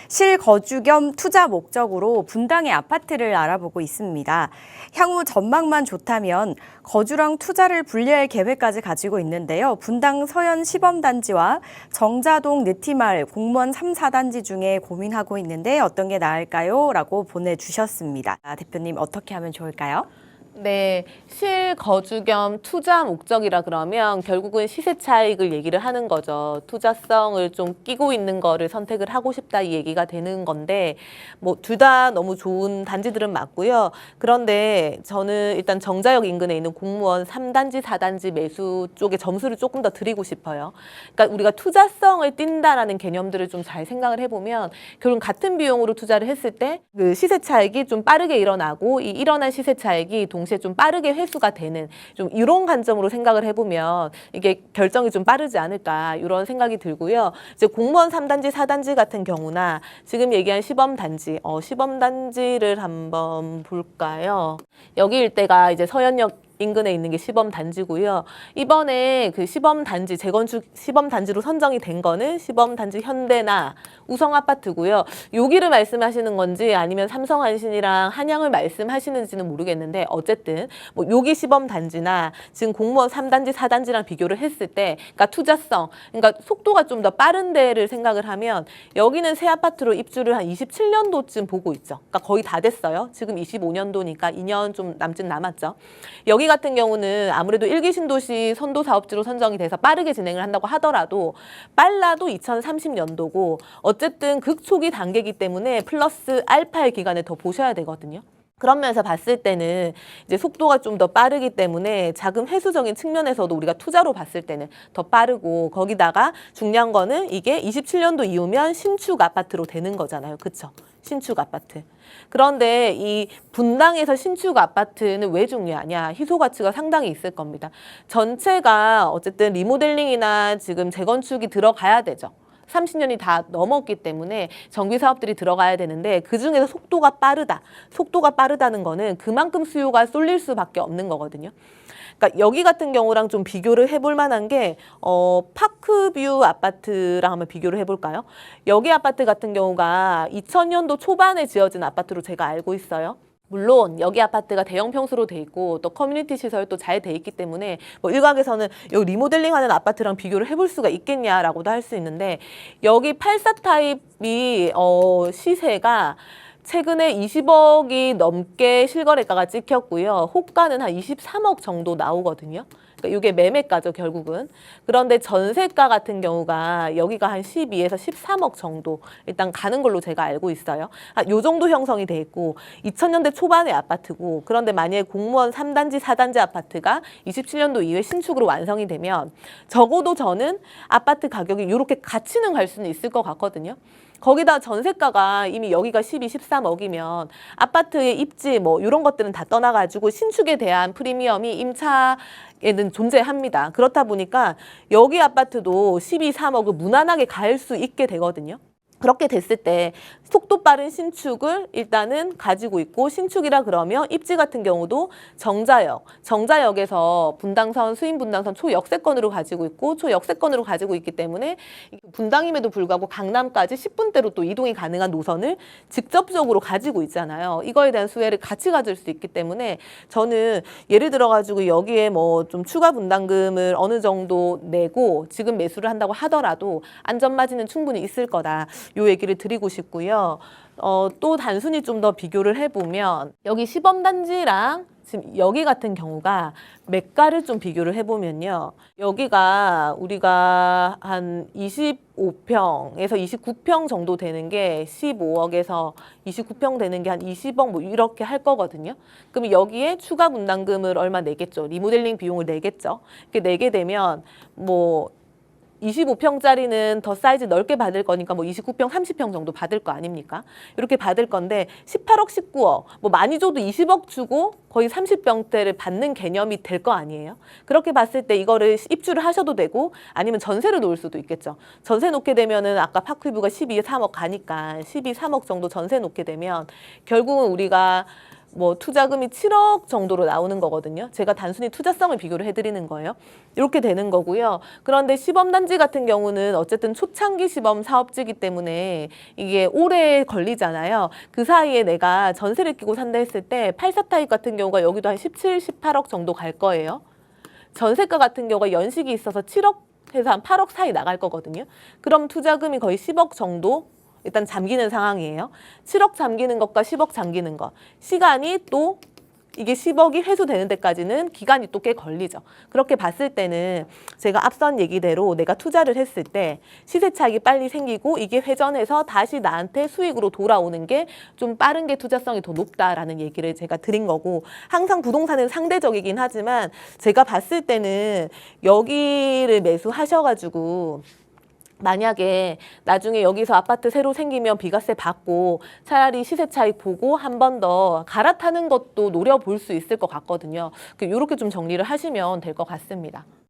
실거주 겸 투자 목적으로 분당의 아파트를 알아보고 있습니다. 향후 전망만 좋다면 거주랑 투자를 분리할 계획까지 가지고 있는데요. 분당 서현 시범단지와 정자동 느티마을 공무원 3, 4단지 중에 고민하고 있는데 어떤 게 나을까요? 라고 보내주셨습니다. 대표님 어떻게 하면 좋을까요? 네, 실거주 겸 투자 목적이라 그러면 결국은 시세 차익을 얘기를 하는 거죠. 투자성을 좀 끼고 있는 거를 선택을 하고 싶다 이 얘기가 되는 건데 뭐 둘 다 너무 좋은 단지들은 맞고요. 그런데 저는 일단 정자역 인근에 있는 공무원 3단지, 4단지 매수 쪽에 점수를 조금 더 드리고 싶어요. 그러니까 우리가 투자성을 띈다라는 개념들을 좀 잘 생각을 해보면 결국 같은 비용으로 투자를 했을 때 그 시세 차익이 좀 빠르게 일어나고 이 일어난 시세 차익이 동시에 좀 빠르게 회수가 되는 좀 이런 관점으로 생각을 해보면 이게 결정이 좀 빠르지 않을까 이런 생각이 들고요. 이제 공무원 3단지, 4단지 같은 경우나 지금 얘기한 시범단지, 시범단지를 한번 볼까요? 여기 일대가 이제 서현역 인근에 있는 게 시범단지고요. 이번에 그 시범단지, 재건축 시범단지로 선정이 된 거는 시범단지 현대나 우성아파트고요. 여기를 말씀하시는 건지 아니면 삼성한신이랑 한양을 말씀하시는지는 모르겠는데 어쨌든 뭐 여기 시범단지나 지금 공무원 3단지, 4단지랑 비교를 했을 때 그러니까 투자성, 그러니까 속도가 좀 더 빠른 데를 생각을 하면 여기는 새 아파트로 입주를 한 27년도쯤 보고 있죠. 그러니까 거의 다 됐어요. 지금 25년도니까 2년 좀 남짓 남았죠. 여기 같은 경우는 아무래도 1기 신도시 선도 사업지로 선정이 돼서 빠르게 진행을 한다고 하더라도 빨라도 2030년도고 어쨌든 극초기 단계이기 때문에 플러스 알파의 기간을 더 보셔야 되거든요. 그런 면에서 봤을 때는 이제 속도가 좀 더 빠르기 때문에 자금 회수적인 측면에서도 우리가 투자로 봤을 때는 더 빠르고 거기다가 중요한 거는 이게 27년도 이후면 신축 아파트로 되는 거잖아요. 그쵸? 신축 아파트. 그런데 이 분당에서 신축 아파트는 왜 중요하냐? 희소 가치가 상당히 있을 겁니다. 전체가 어쨌든 리모델링이나 지금 재건축이 들어가야 되죠. 30년이 다 넘었기 때문에 정비 사업들이 들어가야 되는데 그중에서 속도가 빠르다. 속도가 빠르다는 거는 그만큼 수요가 쏠릴 수밖에 없는 거거든요. 그러니까 여기 같은 경우랑 좀 비교를 해볼 만한 게 파크뷰 아파트랑 한번 비교를 해볼까요? 여기 아파트 같은 경우가 2000년도 초반에 지어진 아파트로 제가 알고 있어요. 물론 여기 아파트가 대형 평수로 돼 있고 또 커뮤니티 시설도 잘 돼 있기 때문에 뭐 일각에서는 여기 리모델링하는 아파트랑 비교를 해볼 수가 있겠냐라고도 할 수 있는데 여기 84 타입이 시세가 최근에 20억이 넘게 실거래가가 찍혔고요. 호가는 한 23억 정도 나오거든요. 그러니까 이게 매매가죠, 결국은. 그런데 전세가 같은 경우가 여기가 한 12에서 13억 정도 일단 가는 걸로 제가 알고 있어요. 요 정도 형성이 돼 있고 2000년대 초반의 아파트고 그런데 만약에 공무원 3단지, 4단지 아파트가 27년도 이후에 신축으로 완성이 되면 적어도 저는 아파트 가격이 이렇게 같이는 갈 수는 있을 것 같거든요. 거기다 전세가가 이미 여기가 12, 13억이면 아파트의 입지 뭐 이런 것들은 다 떠나가지고 신축에 대한 프리미엄이 임차에는 존재합니다. 그렇다 보니까 여기 아파트도 12, 3억을 무난하게 갈 수 있게 되거든요. 그렇게 됐을 때 속도 빠른 신축을 일단은 가지고 있고 신축이라 그러면 입지 같은 경우도 정자역에서 분당선, 수인분당선 초역세권으로 가지고 있고 초역세권으로 가지고 있기 때문에 분당임에도 불구하고 강남까지 10분대로 또 이동이 가능한 노선을 직접적으로 가지고 있잖아요. 이거에 대한 수혜를 같이 가질 수 있기 때문에 저는 예를 들어가지고 여기에 뭐 좀 추가 분담금을 어느 정도 내고 지금 매수를 한다고 하더라도 안전마진은 충분히 있을 거다. 요 얘기를 드리고 싶고요. 또 단순히 좀 더 비교를 해보면 여기 시범단지랑 지금 여기 같은 경우가 매가를 좀 비교를 해보면요. 여기가 우리가 한 25평에서 29평 정도 되는 게 15억에서 29평 되는 게 한 20억 뭐 이렇게 할 거거든요. 그럼 여기에 추가 분담금을 얼마 내겠죠. 리모델링 비용을 내겠죠. 이렇게 내게 되면 뭐 25평짜리는 더 사이즈 넓게 받을 거니까 뭐 29평, 30평 정도 받을 거 아닙니까? 이렇게 받을 건데 18억, 19억, 뭐 많이 줘도 20억 주고 거의 30평대를 받는 개념이 될 거 아니에요? 그렇게 봤을 때 이거를 입주를 하셔도 되고 아니면 전세를 놓을 수도 있겠죠. 전세 놓게 되면은 아까 파크뷰가 12, 3억 가니까 12, 3억 정도 전세 놓게 되면 결국은 우리가 뭐 투자금이 7억 정도로 나오는 거거든요. 제가 단순히 투자성을 비교를 해드리는 거예요. 이렇게 되는 거고요. 그런데 시범단지 같은 경우는 어쨌든 초창기 시범 사업지이기 때문에 이게 오래 걸리잖아요. 그 사이에 내가 전세를 끼고 산다 했을 때 84 타입 같은 경우가 여기도 한 17, 18억 정도 갈 거예요. 전세가 같은 경우가 연식이 있어서 7억에서 한 8억 사이 나갈 거거든요. 그럼 투자금이 거의 10억 정도 일단 잠기는 상황이에요. 7억 잠기는 것과 10억 잠기는 것. 시간이 또 이게 10억이 회수되는 데까지는 기간이 또 꽤 걸리죠. 그렇게 봤을 때는 제가 앞선 얘기대로 내가 투자를 했을 때 시세 차익이 빨리 생기고 이게 회전해서 다시 나한테 수익으로 돌아오는 게 좀 빠른 게 투자성이 더 높다라는 얘기를 제가 드린 거고, 항상 부동산은 상대적이긴 하지만 제가 봤을 때는 여기를 매수하셔가지고 만약에 나중에 여기서 아파트 새로 생기면 비과세 받고 차라리 시세 차익 보고 한 번 더 갈아타는 것도 노려볼 수 있을 것 같거든요. 이렇게 좀 정리를 하시면 될 것 같습니다.